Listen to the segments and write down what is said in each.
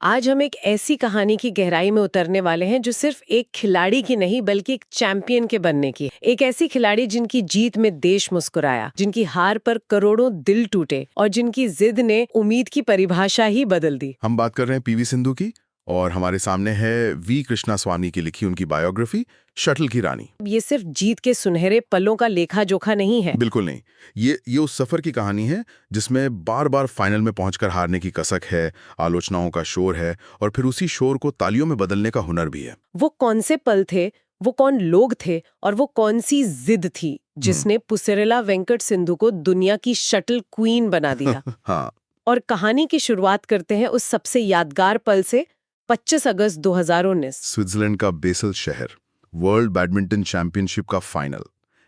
आज हम एक ऐसी कहानी की गहराई में उतरने वाले हैं जो सिर्फ एक खिलाड़ी की नहीं बल्कि एक चैंपियन के बनने की। एक ऐसी खिलाड़ी जिनकी जीत में देश मुस्कुराया, जिनकी हार पर करोड़ों दिल टूटे और जिनकी जिद ने उम्मीद की परिभाषा ही बदल दी। हम बात कर रहे हैं पीवी सिंधु की। और हमारे सामने है वी कृष्णास्वामी की लिखी उनकी बायोग्राफी शटल की रानी। ये सिर्फ जीत के सुनहरे पलों का लेखा जोखा नहीं है। बिल्कुल नहीं। ये उस सफर की कहानी है जिसमें बार बार फाइनल में पहुंचकर हारने की कसक है, आलोचनाओं का शोर है और फिर उसी शोर को तालियों में बदलने का हुनर भी है। वो कौन से पल थे, वो कौन लोग थे और वो कौन सी जिद थी जिसने पुसेरेला वेंकट सिंधु को दुनिया की शटल क्वीन बना दिया। हाँ। और कहानी की शुरुआत करते हैं उस सबसे यादगार पल से, 25 अगस्त 2019। स्विट्जरलैंड का बेसल शहर, वर्ल्ड बैडमिंटन चैंपियनशिप का फाइनल।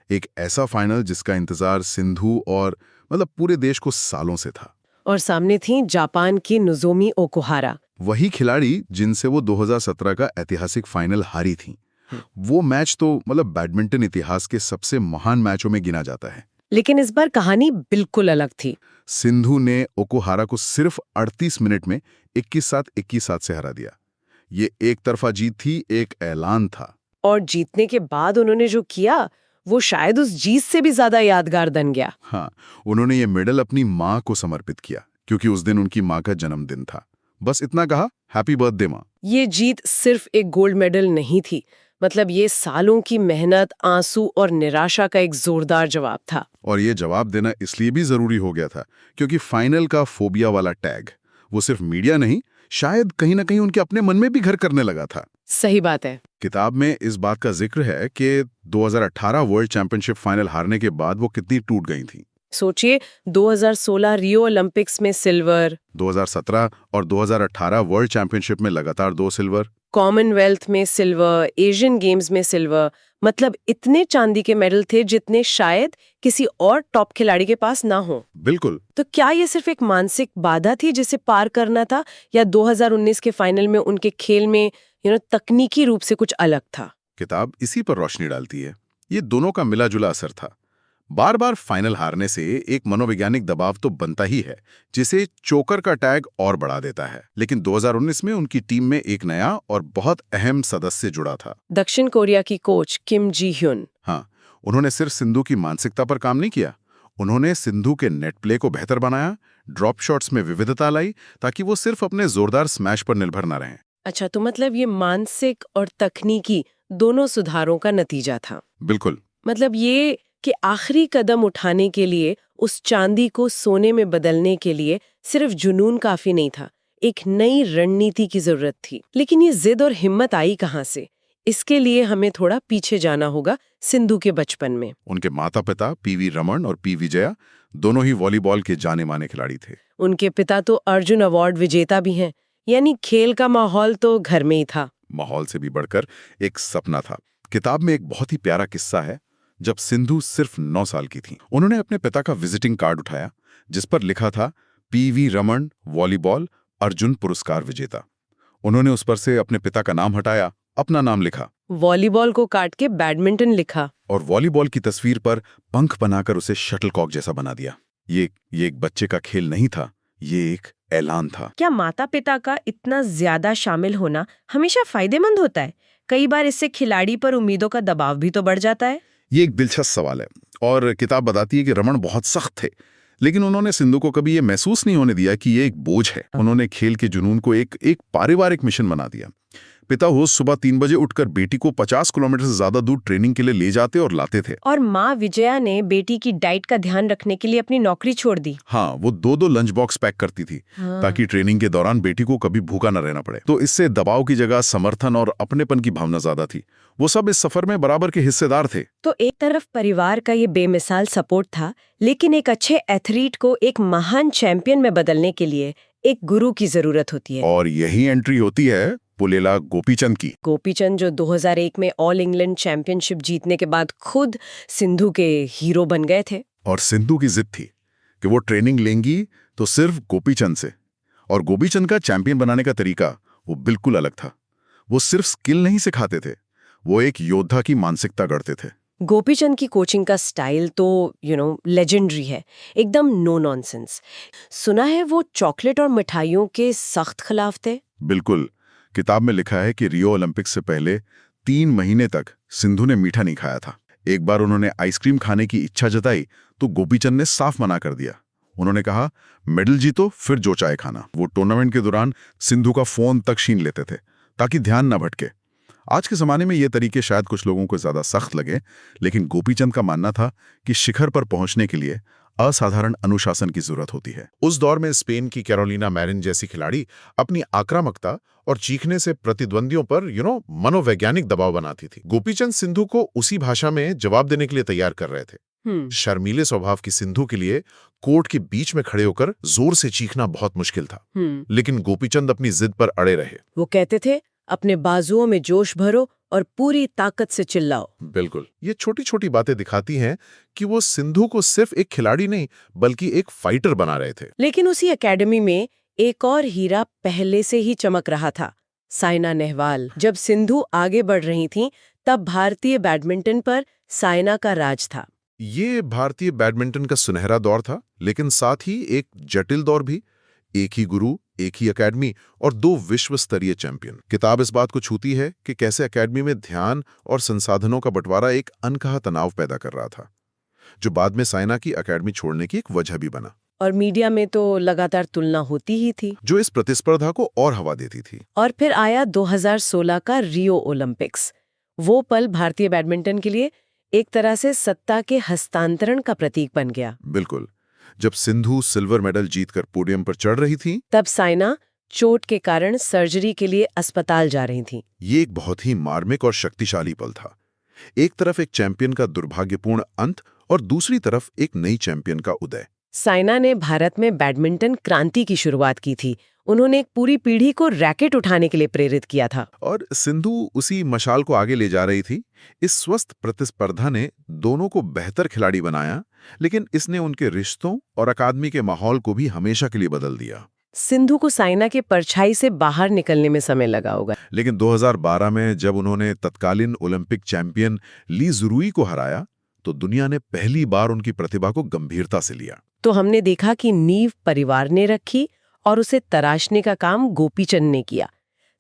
एक ऐसा फाइनल जिसका इंतजार सिंधु और पूरे देश को सालों से था। और सामने थी जापान की नोजोमी ओकुहारा। वही खिलाड़ी जिनसे वो 2017 का ऐतिहासिक फाइनल हारी थी। वो मैच तो बैडमिंटन इतिहास के सबसे महान मैचों में गिना जाता है। लेकिन इस बार कहानी बिल्कुल अलग थी। सिंधु ने ओकुहारा को सिर्फ 38 मिनट में 21-7 से हरा दिया। ये एक तरफा जीत थी, एक ऐलान था। और जीतने के बाद उन्होंने जो किया वो शायद उस जीत से भी ज्यादा यादगार बन गया। हाँ, उन्होंने ये मेडल अपनी माँ को समर्पित किया क्योंकि उस दिन उनकी माँ का जन्मदिन था। बस इतना कहा, हैप्पी बर्थडे माँ। ये जीत सिर्फ एक गोल्ड मेडल नहीं थी, ये सालों की मेहनत, आंसू और निराशा का एक जोरदार जवाब था। और ये जवाब देना इसलिए भी जरूरी हो गया था क्योंकि फाइनल का फोबिया वाला टैग वो सिर्फ मीडिया नहीं, शायद कहीं ना कहीं उनके अपने मन में भी घर करने लगा था। सही बात है। किताब में इस बात का जिक्र है कि 2018 वर्ल्ड चैंपियनशिप फाइनल हारने के बाद वो कितनी टूट गई थी। सोचिए, 2016 रियो ओलंपिक्स में सिल्वर, 2017 और 2018 वर्ल्ड चैंपियनशिप में लगातार 2 सिल्वर, कॉमनवेल्थ में सिल्वर, एशियन गेम्स में सिल्वर। इतने चांदी के मेडल थे जितने शायद किसी और टॉप खिलाड़ी के पास ना हो। बिल्कुल। तो क्या ये सिर्फ एक मानसिक बाधा थी जिसे पार करना था, या 2019 के फाइनल में उनके खेल में तकनीकी रूप से कुछ अलग था? किताब इसी पर रोशनी डालती है। ये दोनों का मिला जुला असर था। बार बार फाइनल हारने से एक मनोवैज्ञानिक दबाव तो बनता ही है, जिसे चोकर का टैग और बढ़ा देता है। लेकिन 2019 में उनकी टीम में एक नया और बहुत अहम सदस्य जुड़ा था। दक्षिण कोरिया की कोच किम जी ह्युन। हाँ, उन्होंने सिर्फ सिंधु की मानसिकता पर काम नहीं किया, उन्होंने सिंधु के नेट प्ले को बेहतर बनाया, ड्रॉप शॉट्स में विविधता लाई ताकि वो सिर्फ अपने जोरदार स्मैश पर निर्भर न रहें। अच्छा, तो ये मानसिक और तकनीकी दोनों सुधारों का नतीजा था। बिल्कुल। ये कि आखिरी कदम उठाने के लिए, उस चांदी को सोने में बदलने के लिए सिर्फ जुनून काफी नहीं था, एक नई रणनीति की जरूरत थी। लेकिन ये जिद और हिम्मत आई कहाँ से? इसके लिए हमें थोड़ा पीछे जाना होगा, सिंधु के बचपन में। उनके माता पिता पीवी रमन और पी विजया दोनों ही वॉलीबॉल के जाने माने खिलाड़ी थे। उनके पिता तो अर्जुन अवार्ड विजेता भी हैं, यानी खेल का माहौल तो घर में ही था। माहौल से भी बढ़कर एक सपना था। किताब में एक बहुत ही प्यारा किस्सा है। जब सिंधु सिर्फ 9 साल की थी, उन्होंने अपने पिता का विजिटिंग कार्ड उठाया जिस पर लिखा था पीवी रमन वॉलीबॉल अर्जुन पुरस्कार विजेता। उन्होंने उस पर से अपने पिता का नाम हटाया, अपना नाम लिखा, वॉलीबॉल को काट के बैडमिंटन लिखा, और वॉलीबॉल की तस्वीर पर पंख बनाकर उसे शटलकॉक जैसा बना दिया। ये एक बच्चे का खेल नहीं था, ये एक ऐलान था। क्या माता पिता का इतना ज्यादा शामिल होना हमेशा फायदेमंद होता है? कई बार इससे खिलाड़ी पर उम्मीदों का दबाव भी तो बढ़ जाता है। ये एक दिलचस्प सवाल है और किताब बताती है कि रमन बहुत सख्त थे, लेकिन उन्होंने सिंधु को कभी ये महसूस नहीं होने दिया कि ये एक बोझ है। उन्होंने खेल के जुनून को एक पारिवारिक मिशन बना दिया। पिता रोज सुबह 3 बजे उठकर बेटी को 50 किलोमीटर से ज्यादा दूर ट्रेनिंग के लिए ले जाते और लाते थे। और माँ विजया ने बेटी की डाइट का ध्यान रखने के लिए अपनी नौकरी छोड़ दी। हाँ, वो 2-2 लंच बॉक्स पैक करती थी ताकि ट्रेनिंग के दौरान बेटी को कभी भूखा न रहना पड़े। तो इससे दबाव की जगह समर्थन और अपनेपन की भावना ज्यादा थी। वो सब इस सफर में बराबर के हिस्सेदार थे। तो एक तरफ परिवार का ये बेमिसाल सपोर्ट था, लेकिन एक अच्छे एथलीट को एक महान चैंपियन में बदलने के लिए एक गुरु की जरूरत होती है। और यही एंट्री होती है पुलेला गोपीचंद की। गोपीचंद जो 2001 में ऑल इंग्लैंड चैंपियनशिप जीतने के बाद खुद सिंधु के हीरो बन गए थे। और सिंधु की जिद थी कि वो ट्रेनिंग लेंगी तो सिर्फ गोपीचंद से। और गोपीचंद का चैंपियन बनाने का तरीका वो बिल्कुल अलग था। वो सिर्फ स्किल नहीं सिखाते थे, वो एक योद्धा की मानसिकता गढ़ते थे। गोपीचंद की कोचिंग का स्टाइल तो लेजेंडरी है, एकदम नो नॉनसेंस। सुना है वो चॉकलेट और मिठाइयों के सख्त खिलाफ थे। बिल्कुल। किताब में लिखा है कि रियो ओलंपिक्स से पहले 3 महीने तक सिंधु ने मीठा नहीं खाया था। एक बार उन्होंने आइसक्रीम खाने की इच्छा जताई तो गोपीचंद ने साफ मना कर दिया। उन्होंने कहा, मेडल जीतो फिर जो चाहे खाना। वो टूर्नामेंट के दौरान सिंधु का फोन तक छीन लेते थे ताकि ध्यान न भटके। आज के जमाने में ये तरीके शायद कुछ लोगों को ज्यादा सख्त लगे, लेकिन गोपीचंद का मानना था कि शिखर पर पहुंचने के लिए असाधारण अनुशासन की जरूरत होती है। उस दौर में स्पेन की कैरोलिना मैरिन जैसी खिलाड़ी अपनी आक्रामकता और चीखने से प्रतिद्वंदियों पर मनोवैज्ञानिक दबाव बनाती थी। गोपीचंद सिंधु को उसी भाषा में जवाब देने के लिए तैयार कर रहे थे। शर्मीले स्वभाव की सिंधु के लिए कोर्ट के बीच में खड़े होकर जोर से चीखना बहुत मुश्किल था, लेकिन गोपीचंद अपनी जिद पर अड़े रहे। वो कहते थे, अपने बाजुओं में जोश भरो और पूरी ताकत से चिल्लाओ। बिल्कुल। ये छोटी छोटी बातें दिखाती हैं कि वो सिंधु को सिर्फ एक खिलाड़ी नहीं बल्कि एक फाइटर बना रहे थे। लेकिन उसी एकेडमी में एक और हीरा पहले से ही चमक रहा था, साइना नेहवाल। जब सिंधु आगे बढ़ रही थीं, तब भारतीय बैडमिंटन पर साइना का राज था। ये भारतीय बैडमिंटन का सुनहरा दौर था, लेकिन साथ ही एक जटिल दौर भी। एक ही गुरु, एक ही एकेडमी और 2 विश्व स्तरीय चैंपियन। किताब इस बात को छूती है कि कैसे एकेडमी में ध्यान और संसाधनों का बंटवारा एक अनकहा तनाव पैदा कर रहा था, जो बाद में साइना की एकेडमी छोड़ने की एक वजह भी बना। और मीडिया में तो लगातार तुलना होती ही थी, जो इस प्रतिस्पर्धा को और हवा देती थी। और फिर आया 2016 का रियो ओलंपिक्स। वो पल भारतीय बैडमिंटन के लिए एक तरह से सत्ता के हस्तांतरण का प्रतीक बन गया। बिल्कुल। जब सिंधु सिल्वर मेडल जीतकर पोडियम पर चढ़ रही थी, तब साइना चोट के कारण सर्जरी के लिए अस्पताल जा रही थी। ये एक बहुत ही मार्मिक और शक्तिशाली पल था। एक तरफ एक चैंपियन का दुर्भाग्यपूर्ण अंत और दूसरी तरफ एक नई चैंपियन का उदय। साइना ने भारत में बैडमिंटन क्रांति की शुरुआत की थी। उन्होंने एक पूरी पीढ़ी को रैकेट उठाने के लिए प्रेरित किया था। और सिंधु उसी मशाल को आगे ले जा रही थी। इस स्वस्थ प्रतिस्पर्धा ने दोनों को बेहतर खिलाड़ी बनाया, लेकिन इसने उनके रिश्तों और अकादमी के माहौल को भी हमेशा के लिए बदल दिया। सिंधु को साइना के परछाई से बाहर निकलने में समय लगा होगा, लेकिन 2012 में जब उन्होंने तत्कालीन ओलंपिक चैंपियन ली जुरुई को हराया, तो दुनिया ने पहली बार उनकी प्रतिभा को गंभीरता से लिया। तो हमने देखा कि नींव परिवार ने रखी और उसे तराशने का काम गोपीचंद ने किया।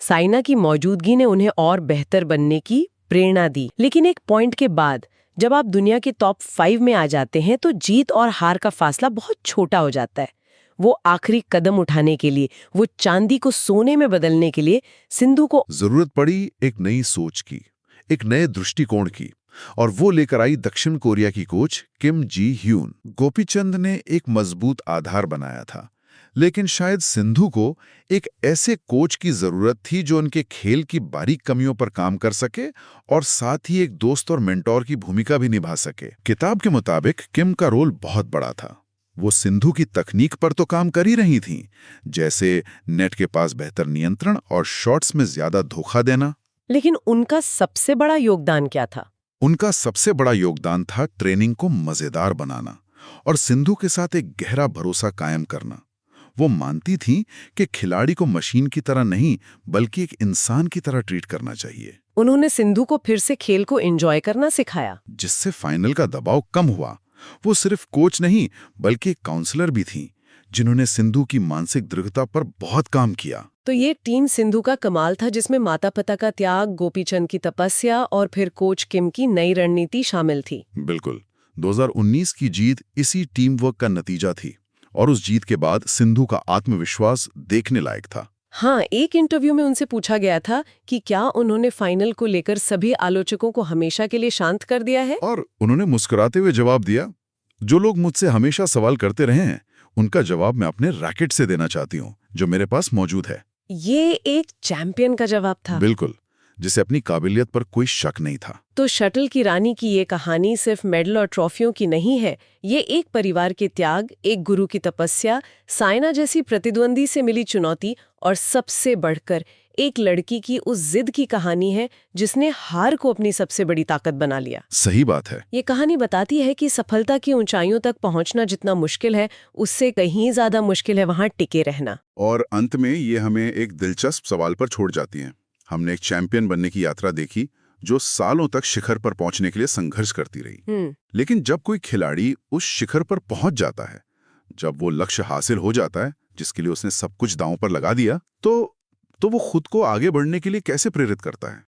साइना की मौजूदगी ने उन्हें और बेहतर बनने की प्रेरणा दी। लेकिन एक पॉइंट के बाद जब आप दुनिया के टॉप 5 में आ जाते हैं, तो जीत और हार का फासला बहुत छोटा हो जाता है। वो आखिरी कदम उठाने के लिए, वो चांदी को सोने में बदलने के लिए सिंधु को जरूरत पड़ी एक नई सोच की, एक नए दृष्टिकोण की, और वो लेकर आई दक्षिण कोरिया की कोच किम जी ह्यून। गोपीचंद ने एक मजबूत आधार बनाया था, लेकिन शायद सिंधु को एक ऐसे कोच की जरूरत थी जो उनके खेल की बारीक कमियों पर काम कर सके और साथ ही एक दोस्त और मेंटोर की भूमिका भी निभा सके। किताब के मुताबिक किम का रोल बहुत बड़ा था। वो सिंधु की तकनीक पर तो काम कर ही रही थीं, जैसे नेट के पास बेहतर नियंत्रण और शॉट्स में ज्यादा धोखा देना। लेकिन उनका सबसे बड़ा योगदान क्या था? उनका सबसे बड़ा योगदान था ट्रेनिंग को मजेदार बनाना और सिंधु के साथ एक गहरा भरोसा कायम करना। वो मानती थीं कि खिलाड़ी को मशीन की तरह नहीं बल्कि एक इंसान की तरह ट्रीट करना चाहिए। उन्होंने सिंधु को फिर से खेल को एंजॉय करना सिखाया, जिससे फाइनल का दबाव कम हुआ। वो सिर्फ कोच नहीं बल्कि एक काउंसलर भी थीं, जिन्होंने सिंधु की मानसिक दृढ़ता पर बहुत काम किया। तो ये टीम सिंधु का कमाल था, जिसमें माता पिता का त्याग, गोपीचंद की तपस्या और फिर कोच किम की नई रणनीति शामिल थी। बिल्कुल। 2019 की जीत इसी टीम वर्क का नतीजा थी, और उस जीत के बाद सिंधु का आत्मविश्वास देखने लायक था। हाँ, एक इंटरव्यू में उनसे पूछा गया था कि क्या उन्होंने फाइनल को लेकर सभी आलोचकों को हमेशा के लिए शांत कर दिया है, और उन्होंने मुस्कुराते हुए जवाब दिया, जो लोग मुझसे हमेशा सवाल करते रहे हैं उनका जवाब मैं अपने रैकेट से देना चाहती हूँ, जो मेरे पास मौजूद है। ये एक चैंपियन का जवाब था। बिल्कुल, जिसे अपनी काबिलियत पर कोई शक नहीं था। तो शटल की रानी की ये कहानी सिर्फ मेडल और ट्रॉफियों की नहीं है। ये एक परिवार के त्याग, एक गुरु की तपस्या, साइना जैसी प्रतिद्वंदी से मिली चुनौती और सबसे बढ़कर एक लड़की की उस जिद की कहानी है जिसने हार को अपनी सबसे बड़ी ताकत बना लिया। सही बात है। ये कहानी बताती है कि सफलता की ऊंचाइयों तक पहुंचना जितना मुश्किल है, उससे कहीं ज्यादा मुश्किल है वहां टिके रहना। और अंत में ये हमें एक दिलचस्प सवाल पर छोड़ जाती हैं। हमने एक चैंपियन बनने की यात्रा देखी जो सालों तक शिखर पर पहुंचने के लिए संघर्ष करती रही। लेकिन जब कोई खिलाड़ी उस शिखर पर पहुंच जाता है, जब वो लक्ष्य हासिल हो जाता है जिसके लिए उसने सब कुछ दांव पर लगा दिया, तो तो वो खुद को आगे बढ़ने के लिए कैसे प्रेरित करता है?